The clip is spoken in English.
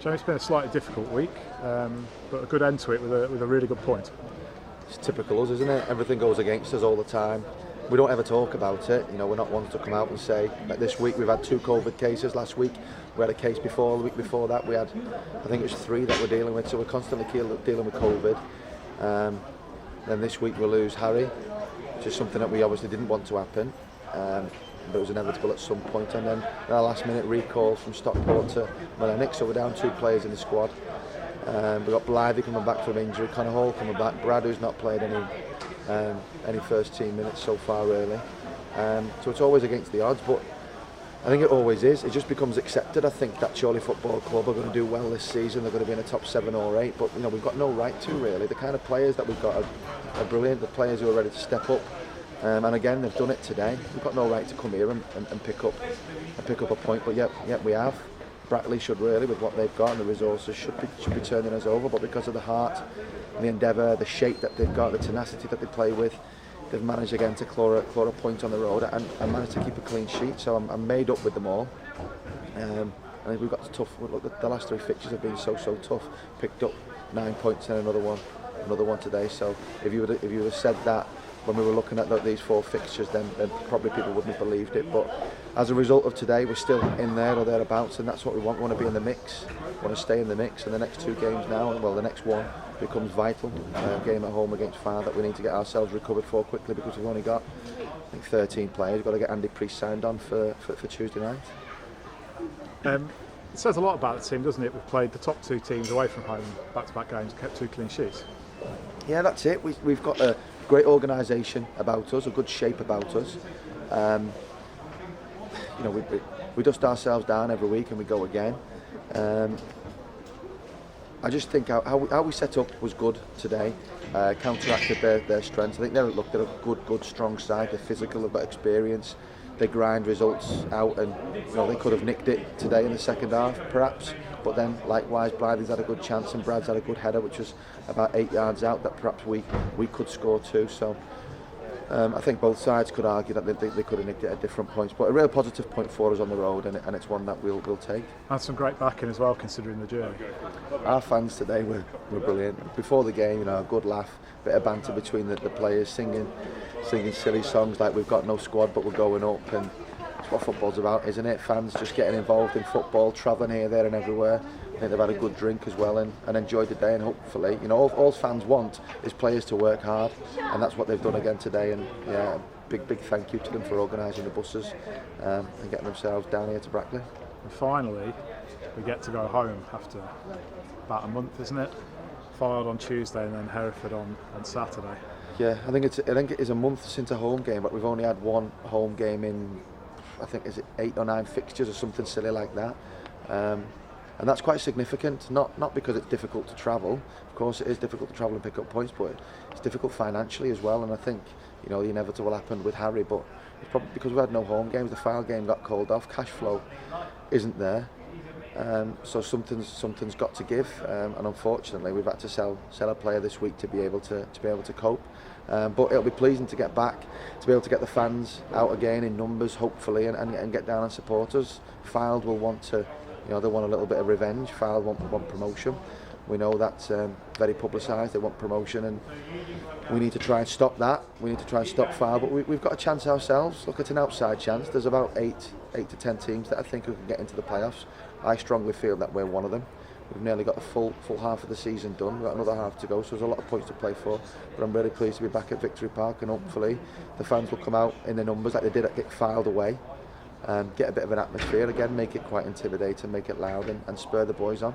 Jamie, it's been a slightly difficult week, but a good end to it with a really good point. It's typical us, isn't it? Everything goes against us all the time. We don't ever talk about it. You know, we're not ones to come out and say that this week we've had 2 COVID cases. Last week we had a case before. The week before that we had, I think it was 3 that we're dealing with. So we're constantly dealing with COVID. Then this week we'll lose Harry, which is something that we obviously didn't want to happen. But it was inevitable at some point. And then our last minute recall from Stockport to Millennick. So we're down 2 players in the squad. We've got Blythe coming back from injury, Connor Hall coming back, Brad, who's not played any first team minutes so far really. So it's always against the odds, but I think it always is. It just becomes accepted. I think that Chorley Football Club are going to do well this season. They're going to be in the top 7 or 8, but you know, we've got no right to really. The kind of players that we've got are brilliant. The players who are ready to step up, and again they've done it today. We've got no right to come here and pick up a point, but yet we have. Brackley should really, with what they've got and the resources, should be turning us over, but because of the heart, the endeavour, the shape that they've got, the tenacity that they play with, they've managed again to claw a point on the road and managed to keep a clean sheet. So I'm made up with them all. I think we've got tough. Look, the last 3 fixtures have been so tough. Picked up 9 points and another one today. So if you would have said that when we were looking at these 4 fixtures, then probably people wouldn't have believed it. But as a result of today, we're still in there or thereabouts, and that's what we want. We want to be in the mix. We want to stay in the mix. And the next 2 games now, well, the next one becomes vital. Game at home against Fire that we need to get ourselves recovered for quickly, because we've only got, I think, 13 players. We've got to get Andy Priest signed on for Tuesday night. It says a lot about the team, doesn't it? We've played the top 2 teams away from home, back-to-back games, kept 2 clean sheets. Yeah, that's it. We've got a great organisation about us, a good shape about us. You know, we dust ourselves down every week and we go again. I just think how we set up was good today. Counteracted their strengths. I think they're a good, strong side. They're physical, they've got experience. They grind results out, and you know, they could have nicked it today in the second half, perhaps. But then, likewise, Blythe's had a good chance, and Brad's had a good header, which was about 8 yards out, that perhaps we could score too. So I think both sides could argue that they could have nicked it at different points. But a real positive point for us on the road, and it's one that we'll take. And some great backing as well, considering the journey. Our fans today were brilliant. Before the game, you know, a good laugh, bit of banter between the players, singing silly songs like "We've got no squad but we're going up," and it's what football's about, isn't it? Fans just getting involved in football, travelling here, there and everywhere. I think they've had a good drink as well and enjoyed the day, and hopefully, you know, all fans want is players to work hard, and that's what they've done again today. And yeah, big thank you to them for organising the buses and getting themselves down here to Brackley. And finally, we get to go home after about a month, isn't it? Followed on Tuesday and then Hereford on Saturday. Yeah, I think it is a month since a home game, but we've only had 1 home game in, I think, is it 8 or 9 fixtures or something silly like that. And that's quite significant, not because it's difficult to travel. Of course it is difficult to travel and pick up points, but it's difficult financially as well. And I think, you know, the inevitable happened with Harry, but it's probably because we had no home games. The File game got called off, cash flow isn't there. So something's got to give, and unfortunately we've had to sell a player this week to be able to cope. But it'll be pleasing to get back, to be able to get the fans out again in numbers, hopefully, and get down and support us. Filed will want to, you know, they want a little bit of revenge. Filed want promotion. We know that's very publicised. They want promotion, and we need to try and stop that. We need to try and stop Filed, but we've got a chance ourselves. Look, it's an outside chance. There's about 8 to 10 teams that I think who can get into the playoffs. I strongly feel that we're one of them. We've nearly got the full half of the season done. We've got another half to go, so there's a lot of points to play for. But I'm really pleased to be back at Victory Park, and hopefully the fans will come out in the numbers like they did at Get Filed away. Get a bit of an atmosphere again, make it quite intimidating, make it loud, and spur the boys on.